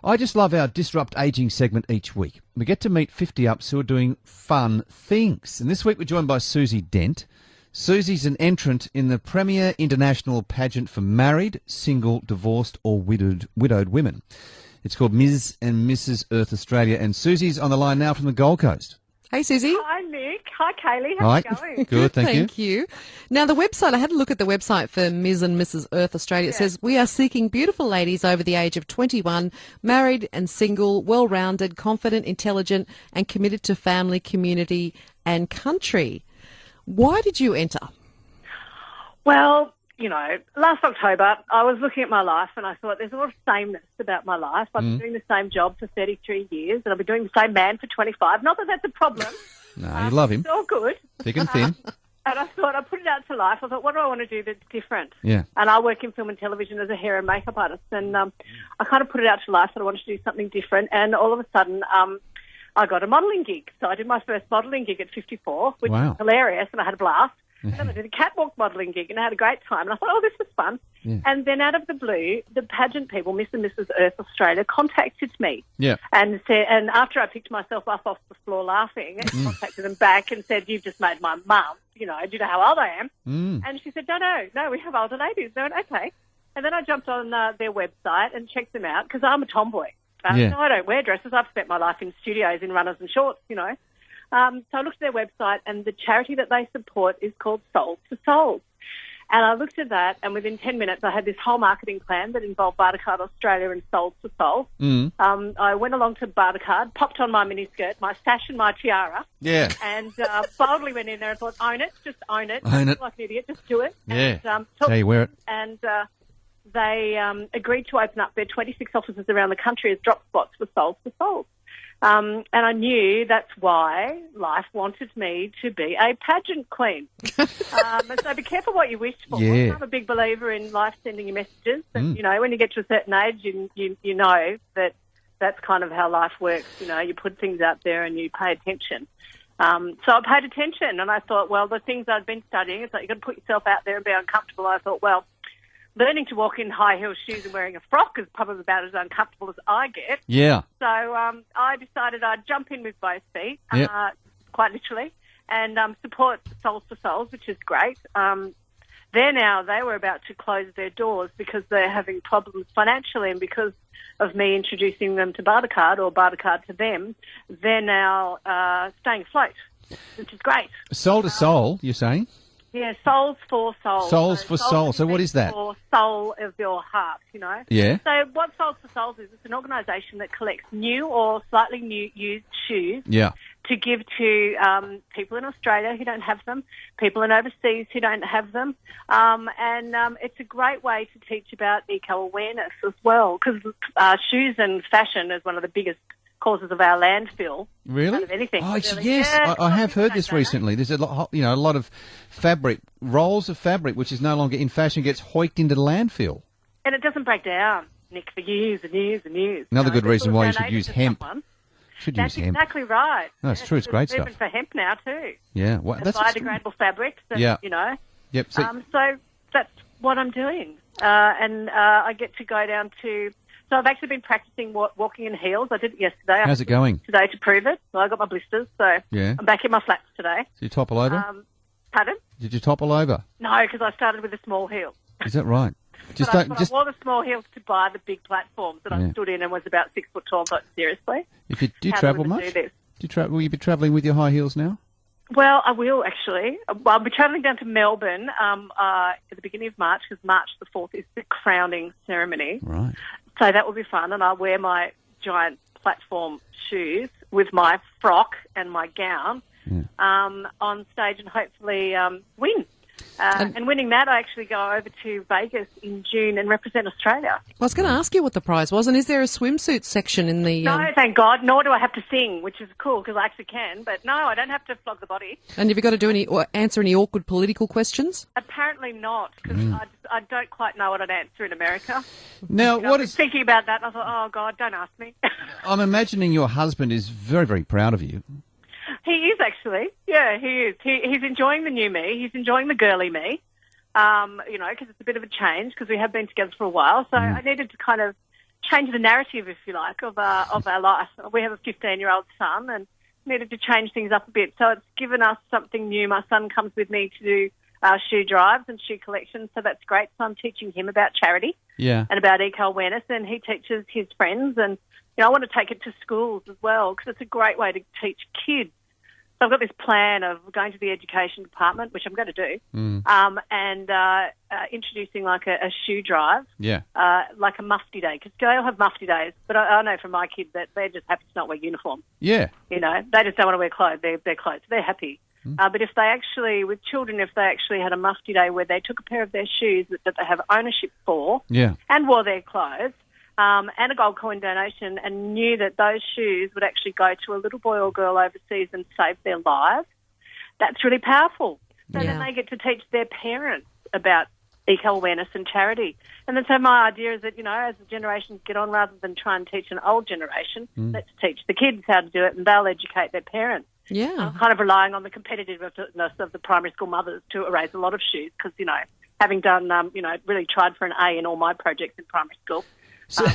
I just love our Disrupt Aging segment each week. We get to meet 50-ups who are doing fun things. And this week we're joined by Suzi Dent. Suzi's an entrant in the premier international pageant for married, single, divorced or widowed women. It's called Ms. and Mrs. Earth Australia. And Suzi's on the line now from the Gold Coast. Hey, Suzi. Hi, Nick. Hi, Kaylee. How's it going? Good, thank you. Thank you. Now, the website, I had a look at the website for Ms. and Mrs. Earth Australia. It says, we are seeking beautiful ladies over the age of 21, married and single, well-rounded, confident, intelligent, and committed to family, community, and country. Why did you enter? Well, you know, last October, I was looking at my life and I thought there's a lot of sameness about my life. I've been doing the same job for 33 years and I've been doing the same man for 25. Not that that's a problem. No, you love him. It's all good. Thick and thin. And I thought, I put it out to life. I thought, what do I want to do that's different? Yeah. And I work in film and television as a hair and makeup artist. And I kind of put it out to life that I wanted to do something different. And all of a sudden, I got a modelling gig. So I did my first modelling gig at 54, which was hilarious, and I had a blast. And then I did a catwalk modelling gig, and I had a great time. And I thought, oh, this was fun. Yeah. And then out of the blue, the pageant people, Miss and Mrs. Earth Australia, contacted me. Yeah. And said, and after I picked myself up off the floor laughing, I contacted them back and said, you've just made my mum, you know, do you know how old I am? And she said, no, we have older ladies. They went, okay. And then I jumped on their website and checked them out because I'm a tomboy. No, I don't wear dresses. I've spent my life in studios in runners and shorts, you know. So I looked at their website, and the charity that they support is called Souls for Souls. And I looked at that, and within 10 minutes, I had this whole marketing plan that involved Bartercard Australia and Souls for Souls. I went along to Bartercard, popped on my miniskirt, my sash and my tiara, and boldly went in there and thought, own it, just own it. Own it. Like an idiot, just do it. Yeah. And, Say you wear it. And they agreed to open up their 26 offices around the country as drop spots for Souls for Souls. And I knew that's why life wanted me to be a pageant queen. So be careful what you wish for. Yeah. I'm a big believer in life sending you messages. And, you know, when you get to a certain age, you know that that's kind of how life works. You know, you put things out there and you pay attention. So I paid attention and I thought, well, the things I'd been studying, it's like you've got to put yourself out there and be uncomfortable. I thought, well, learning to walk in high heel shoes and wearing a frock is probably about as uncomfortable as I get. Yeah. So I decided I'd jump in with both feet, quite literally, and support Souls for Souls, which is great. They were about to close their doors because they're having problems financially, and because of me introducing them to Bartercard or Bartercard to them, they're now staying afloat, which is great. Soul to soul, you're saying? Yeah, Souls for Souls. Souls for Souls. So what is that? For soul of your heart, you know. Yeah. So what Souls for Souls is, it's an organisation that collects new or slightly new used shoes to give to people in Australia who don't have them, people in overseas who don't have them, and it's a great way to teach about eco-awareness as well, because shoes and fashion is one of the biggest causes of our landfill. Really? Of anything. Oh, really. yes. Yeah, I have heard this recently. There's a lot of fabric, rolls of fabric, which is no longer in fashion, gets hoiked into the landfill. And it doesn't break down, Nick, for years and years and years. Another good reason why you should use hemp. That's exactly right. No, it's true. It's great stuff. Even for hemp now too. Yeah. Well, that's biodegradable fabrics. And, you know. Yep. So that's what I'm doing, and I get to go down to. So I've actually been practicing walking in heels. I did it yesterday. How's it going? Today to prove it. So I got my blisters. So I'm back in my flats today. Did you topple over? Pardon? Did you topple over? No, because I started with a small heel. Is that right? I wore the small heels to buy the big platforms that I stood in and was about 6 foot tall. But seriously, do you travel much? Will you be travelling with your high heels now? Well, I will actually. I'll be travelling down to Melbourne at the beginning of March, because March the 4th is the crowning ceremony. Right. So that will be fun, and I'll wear my giant platform shoes with my frock and my gown on stage and hopefully win. And winning that, I actually go over to Vegas in June and represent Australia. I was going to ask you what the prize was, and is there a swimsuit section in the... No, thank God, nor do I have to sing, which is cool because I actually can, but no, I don't have to flog the body. And have you got to do answer any awkward political questions? Apparently not, because I don't quite know what I'd answer in America. Now, I was thinking about that, and I thought, oh, God, don't ask me. I'm imagining your husband is very, very proud of you. He is actually. Yeah, he is. He's enjoying the new me. He's enjoying the girly me, you know, because it's a bit of a change because we have been together for a while. So I needed to kind of change the narrative, if you like, of our life. We have a 15-year-old son and needed to change things up a bit. So it's given us something new. My son comes with me to do shoe drives and shoe collections, so that's great. So I'm teaching him about charity and about eco-awareness, and he teaches his friends. And, I want to take it to schools as well because it's a great way to teach kids. So I've got this plan of going to the education department, which I'm going to do, and introducing like a shoe drive, like a mufti day, because they all have mufti days. But I know from my kids that they're just happy to not wear uniform. Yeah. They just don't want to wear clothes. They're clothes. They're happy. But if they actually, with children, if they actually had a mufti day where they took a pair of their shoes that they have ownership for and wore their clothes, and a gold coin donation, and knew that those shoes would actually go to a little boy or girl overseas and save their lives, that's really powerful. So then they get to teach their parents about eco-awareness and charity. And then so my idea is that, as the generations get on, rather than try and teach an old generation, let's teach the kids how to do it and they'll educate their parents. Yeah. I'm kind of relying on the competitiveness of the primary school mothers to erase a lot of shoes because, having done, really tried for an A in all my projects in primary school,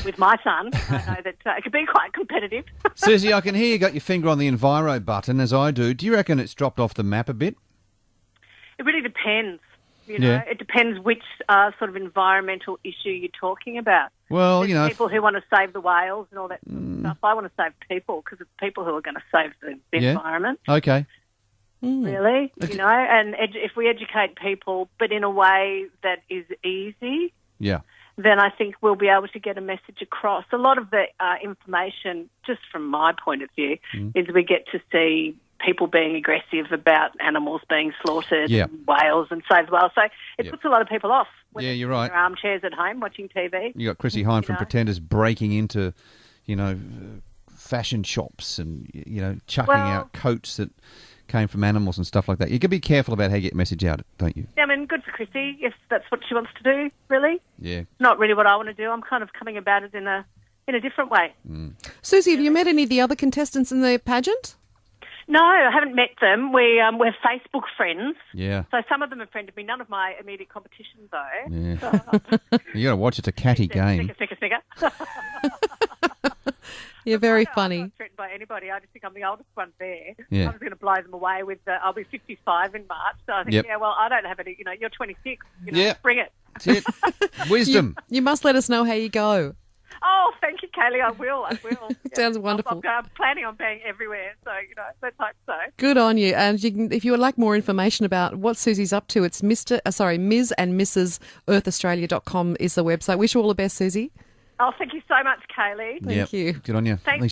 with my son, I know that it could be quite competitive. Suzi, I can hear you got your finger on the Enviro button, as I do. Do you reckon it's dropped off the map a bit? It really depends. It depends which sort of environmental issue you're talking about. Well, There's people who want to save the whales and all that sort of stuff. I want to save people because it's people who are going to save the environment. Okay. Really, and if we educate people, but in a way that is easy, then I think we'll be able to get a message across. A lot of the information, just from my point of view, is we get to see people being aggressive about animals being slaughtered, and whales and saved whales. So it puts a lot of people off when you're right. Their armchairs at home watching TV. You got Chrissy Hine from Pretenders breaking into, fashion shops and, chucking out coats that came from animals and stuff like that. You can be careful about how you get message out, don't you? Yeah, I mean, good for Chrissy if that's what she wants to do, really. Yeah. Not really what I want to do. I'm kind of coming about it in a different way. Suzi, have you met any of the other contestants in the pageant? No, I haven't met them. We're Facebook friends. Yeah. So some of them have friended me. None of my immediate competition, though. Yeah. You got to watch. It's a catty game. Sticker. You're very I'm funny. not threatened by anybody. I just think I'm the oldest one there. Yeah. I'm just going to blow them away with. I'll be 55 in March. So I think, I don't have any. You're 26. Bring it. That's it. Wisdom. You must let us know how you go. Oh, thank you, Kaylee. I will. Sounds wonderful. I'm planning on being everywhere, so, let's hope so. Good on you. And you can, if you would like more information about what Suzi's up to, it's Ms. and Mrs. EarthAustralia.com is the website. Wish you all the best, Suzi. Oh, thank you so much, Kaylee. Thank you. Good on you. Thanks.